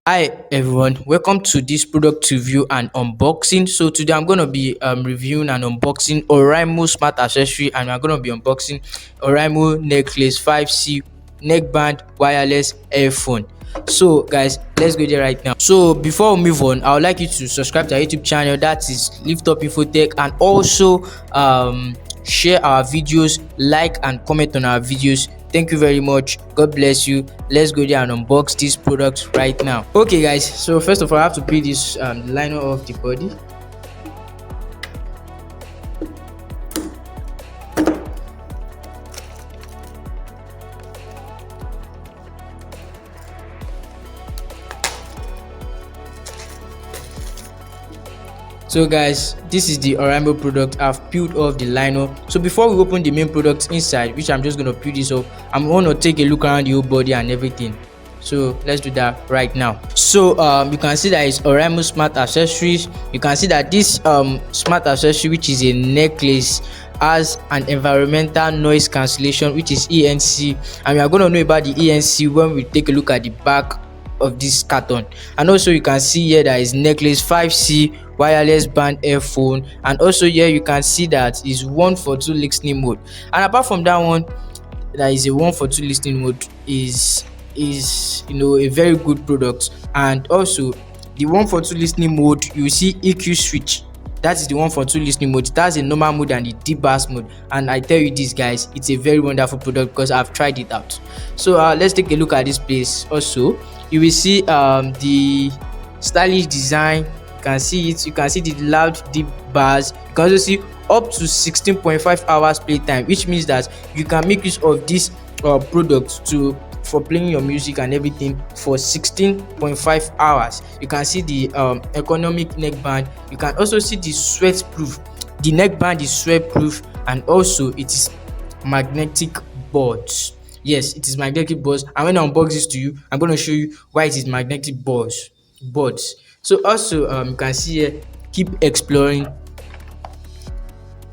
Hi everyone, welcome to this product review and unboxing. So today I'm gonna be reviewing and unboxing Oraimo smart accessory, and we're gonna be unboxing Oraimo Necklace 5C neckband wireless earphone. So guys, let's go there right now. So before we move on, I would like you to subscribe to our YouTube channel, that is Liftup Infotech, and also share our videos, like and comment on our videos. Thank you very much. God bless you. Let's go there and unbox this product right now. Okay guys, so first of all I have to peel this liner off the body. So guys, this is the Oriamo product. I've peeled off the liner. So before we open the main product inside, which I'm just going to peel this off, I'm going to take a look around the whole body and everything. So let's do that right now. So you can see that it's Oraimo smart accessories. You can see that this smart accessory, which is a necklace, has an environmental noise cancellation, which is ENC, and we are going to know about the ENC when we take a look at the back of this carton. And also you can see here that is necklace 5C wireless band earphone, and also here you can see that is 142 listening mode. And apart from that one, that is a 142 listening mode, is a very good product. And also the 142 listening mode, you see EQ switch, that is the 142 listening mode. That's a normal mode and the deep bass mode, and I tell you this guys, it's a very wonderful product because I've tried it out. So let's take a look at this place. Also you will see the stylish design. You can see it, you can see the loud deep bass. You can also see up to 16.5 hours playtime, which means that you can make use of this product for playing your music and everything for 16.5 hours. You can see the ergonomic neckband. You can also see the sweat proof. The neckband is sweat proof, and also it is magnetic buds. Yes, it is magnetic buds, and when I unbox this to you, I'm going to show you why it is magnetic buds. So also you can see here, keep exploring.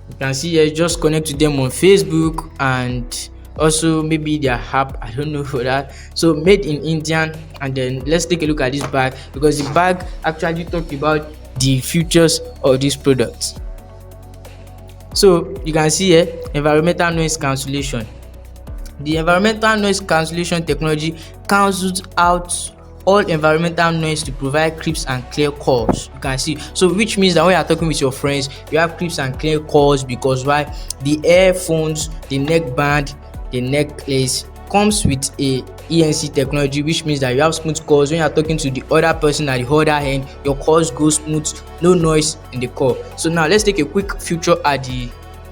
You can see here, just connect to them on Facebook, and also maybe their app, I don't know for that. So made in India. And then let's take a look at this bag, because the bag actually talk about the features of this product. So you can see here, environmental noise cancellation. The environmental noise cancellation technology cancels out all environmental noise to provide crisp and clear calls. You can see, so which means that when you are talking with your friends, you have crisp and clear calls, because why? The earphones, the neckband, the necklace comes with a ENC technology, which means that you have smooth calls. When you are talking to the other person at the other end, your calls go smooth, no noise in the call. So now let's take a quick feature at the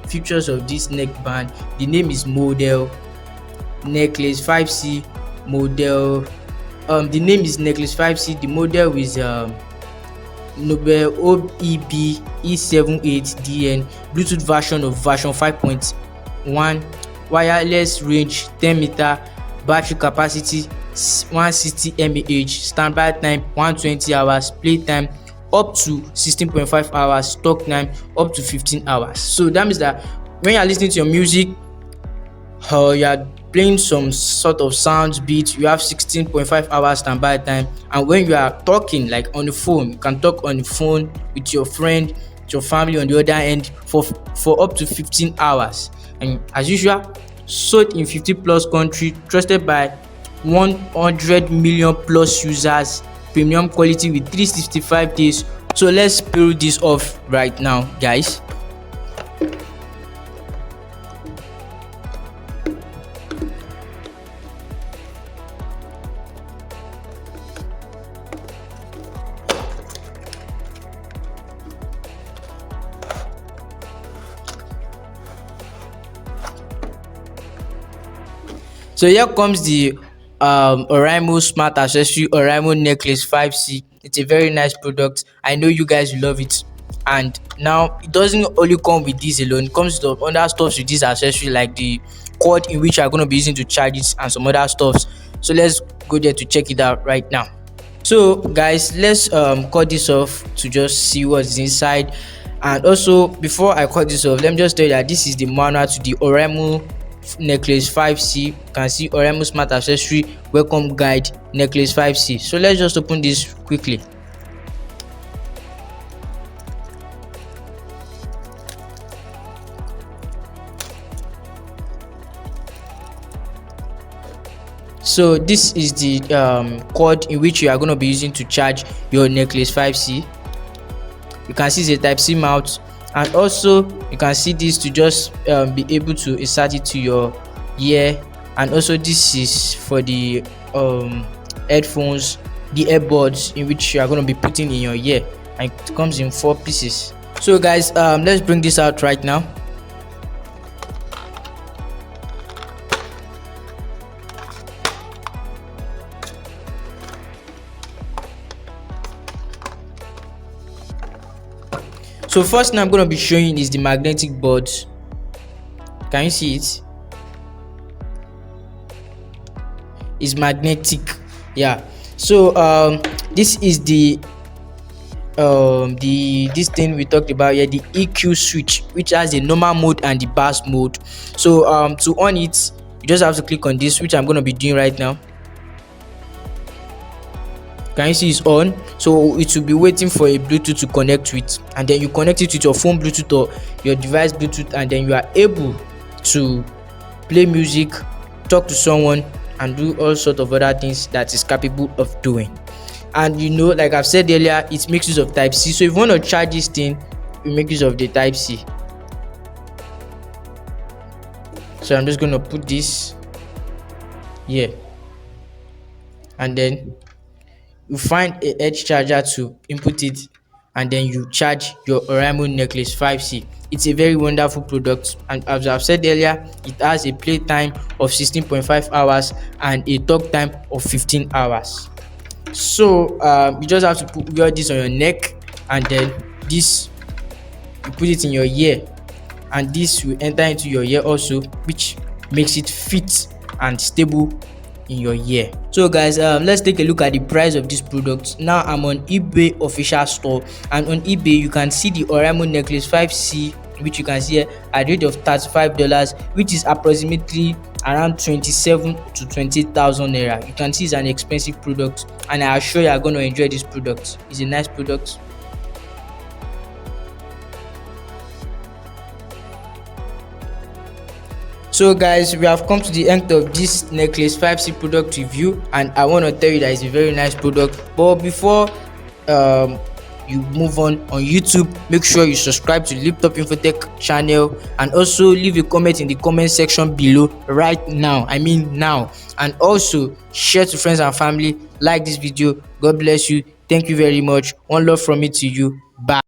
features of this neckband. The name is model necklace 5C model. The name is necklace 5C. The model is Nobel OEB E78DN, Bluetooth version of version 5.1, wireless range 10 meter, battery capacity 160 mAh, standby time 120 hours, playtime up to 16.5 hours, talk time up to 15 hours. So that means that when you are listening to your music, you are playing some sort of sound beat, you have 16.5 hours standby time. And when you are talking like on the phone, you can talk on the phone with your friend, with your family on the other end for up to 15 hours. And as usual, sold in 50 plus country, trusted by 100 million plus users, premium quality with 365 days. So let's peel this off right now guys. So here comes the Oraimo smart accessory Oraimo necklace 5C. It's a very nice product. I know you guys will love it. And now it doesn't only come with this alone, it comes with other stuff with this accessory, like the cord in which I'm going to be using to charge it and some other stuffs. So let's go there to check it out right now. So guys, let's cut this off to just see what's inside. And also before I cut this off, let me just tell you that this is the manual to the Oraimo necklace 5C. You can see Oraimo smart accessory welcome guide necklace 5C. So let's just open this quickly. So this is the cord in which you are going to be using to charge your necklace 5C. You can see it's a type C mount, and also you can see this to just be able to insert it to your ear. And also this is for the headphones, the earbuds in which you are going to be putting in your ear, and it comes in 4 pieces. So guys, let's bring this out right now. So first thing I'm going to be showing is the magnetic boards. Can you see it? It's magnetic. Yeah. So this is the this thing we talked about here, the EQ switch, which has the normal mode and the bass mode. So to on it, you just have to click on this, which I'm going to be doing right now. Can you see it's on? So it will be waiting for a Bluetooth to connect with, and then you connect it with your phone Bluetooth or your device Bluetooth, and then you are able to play music, talk to someone, and do all sorts of other things that is capable of doing. And you know, like I've said earlier, it makes use of type C. So if you want to charge this thing, you make use of the type C. So I'm just going to put this here, and then you find a edge charger to input it, and then you charge your Oraimo Necklace 5C. It's a very wonderful product, and as I've said earlier, it has a play time of 16.5 hours and a talk time of 15 hours. So you just have to wear this on your neck, and then this, you put it in your ear, and this will enter into your ear also, which makes it fit and stable in your ear. So guys, let's take a look at the price of this product. Now I'm on eBay official store, and on eBay you can see the Oraimo Necklace 5C, which you can see here at rate of $35, which is approximately around 27 to 20,000 naira. You can see it's an expensive product, and I assure you are going to enjoy this product. It's a nice product. So guys, we have come to the end of this Necklace 5C product review, and I want to tell you that it's a very nice product. But before you move on YouTube, make sure you subscribe to Liftup Infotech channel, and also leave a comment in the comment section below right now. I mean now. And also share to friends and family. Like this video. God bless you. Thank you very much. One love from me to you. Bye.